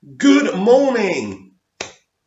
Good morning.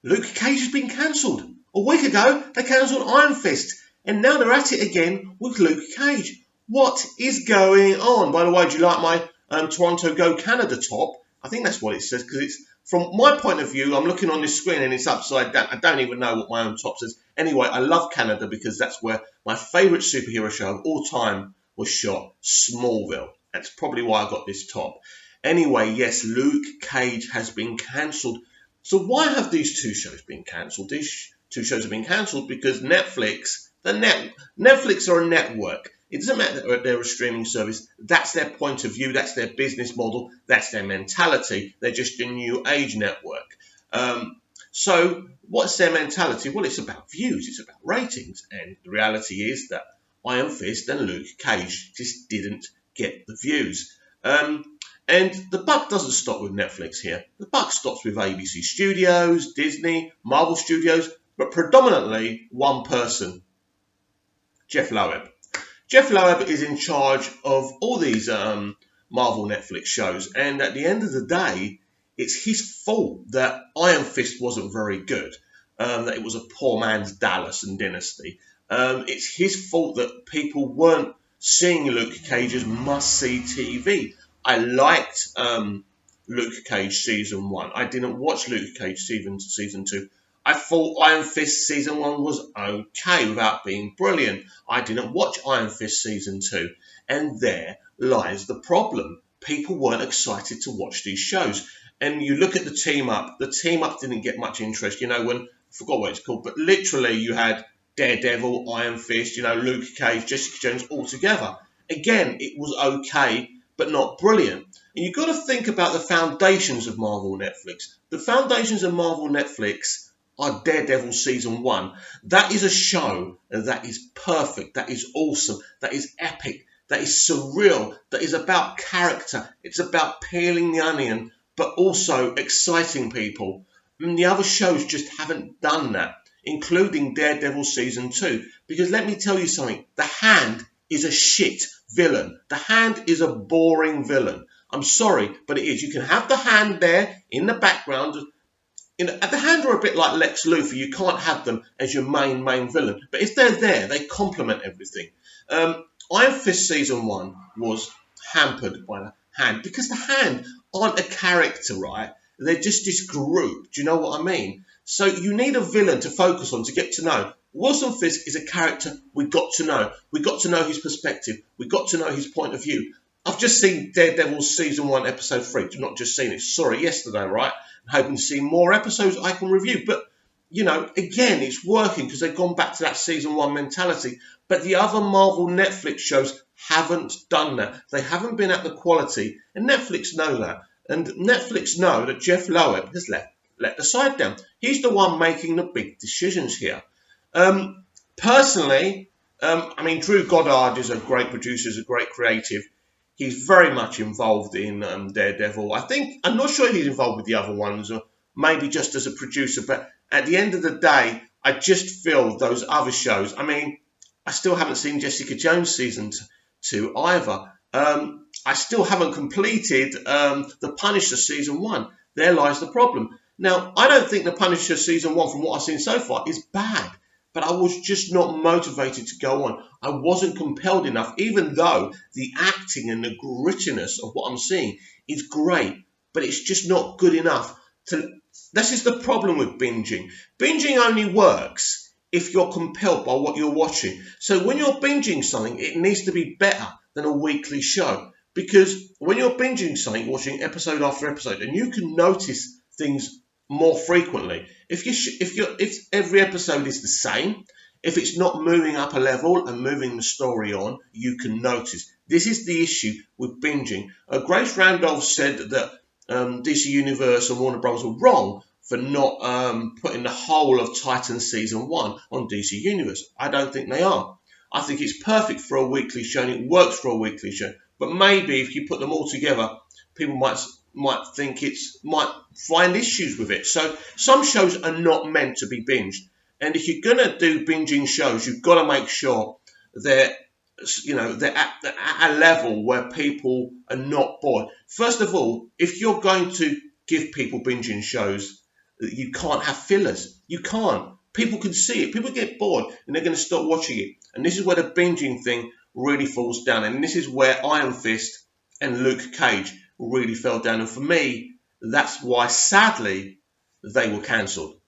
Luke Cage has been cancelled. A week ago, they cancelled Iron Fist, and now they're at it again with Luke Cage. What is going on? By the way, do you like my Toronto Go Canada top? I think that's what it says, because it's, from my point of view, I'm looking on this screen and it's upside down. I don't even know what my own top says. Anyway, I love Canada because that's where my favourite superhero show of all time was shot, Smallville. That's probably why I got this top. Anyway, yes, Luke Cage has been cancelled. So why have these two shows been cancelled? These two shows have been cancelled because Netflix are a network. It doesn't matter that they're a streaming service. That's their point of view. That's their business model. That's their mentality. They're just a new age network. So what's their mentality? Well, it's about views. It's about ratings. And the reality is that Iron Fist and Luke Cage just didn't get the views. And the buck doesn't stop with Netflix here. The buck stops with ABC Studios, Disney, Marvel Studios, but predominantly one person, Jeff Loeb. Jeff Loeb is in charge of all these Marvel Netflix shows, and at the end of the day, it's his fault that Iron Fist wasn't very good, that it was a poor man's Dallas and Dynasty. It's his fault that people weren't seeing Luke Cage as must-see TV. I liked Luke Cage season 1. I didn't watch Luke Cage season 2. I thought Iron Fist season 1 was okay without being brilliant. I didn't watch Iron Fist season 2. And there lies the problem. People weren't excited to watch these shows. And you look at the team up didn't get much interest. I forgot what it's called, but literally you had Daredevil, Iron Fist, Luke Cage, Jessica Jones all together. Again, it was okay, but not brilliant. And you've got to think about the foundations of Marvel Netflix. The foundations of Marvel Netflix are Daredevil season 1. That is a show that is perfect, that is awesome, that is epic, that is surreal, that is about character. It's about peeling the onion, but also exciting people. And the other shows just haven't done that, including Daredevil season 2. Because let me tell you something, The Hand is a shit villain. The Hand is a boring villain. I'm sorry, but it is. You can have The Hand there in the background. The Hand are a bit like Lex Luthor. You can't have them as your main villain. But if they're there, they complement everything. Iron Fist season 1 was hampered by The Hand because The Hand aren't a character, right? They're just this group. Do you know what I mean? So you need a villain to focus on, to get to know. Wilson Fisk is a character we got to know. We got to know his perspective. We got to know his point of view. I've just seen Daredevil season 1, episode 3. I've not just seen it. Sorry, yesterday, right? I'm hoping to see more episodes I can review. But, again, it's working because they've gone back to that season 1 mentality. But the other Marvel Netflix shows haven't done that. They haven't been at the quality. And Netflix know that. And Netflix know that Jeff Loeb has let the side down. He's the one making the big decisions here. Personally, Drew Goddard is a great producer, is a great creative. He's very much involved in Daredevil. I'm not sure if he's involved with the other ones, or maybe just as a producer. But at the end of the day, I just feel those other shows. I still haven't seen Jessica Jones season 2 either. I still haven't completed The Punisher season 1. There lies the problem. Now, I don't think The Punisher season 1, from what I've seen so far, is bad. But I was just not motivated to go on. I wasn't compelled enough, even though the acting and the grittiness of what I'm seeing is great. But it's just not good enough. This is the problem with binging. Binging only works if you're compelled by what you're watching. So when you're binging something, it needs to be better than a weekly show. Because when you're binging something, watching episode after episode, and you can notice things more frequently. If every episode is the same, if it's not moving up a level and moving the story on, you can notice. This is the issue with binging. Grace Randolph said that DC Universe and Warner Bros. Were wrong for not putting the whole of Titans season 1 on DC Universe. I don't think they are. I think it's perfect for a weekly show and it works for a weekly show. But maybe if you put them all together, people might find issues with it. So some shows are not meant to be binged. And if you're going to do binging shows, you've got to make sure they're at a level where people are not bored. First of all, if you're going to give people binging shows. You can't have fillers. You can't. People can see it. People get bored and they're going to stop watching it. And this is where the binging thing really falls down. And this is where Iron Fist and Luke Cage really fell down. And for me, that's why, sadly, they were cancelled.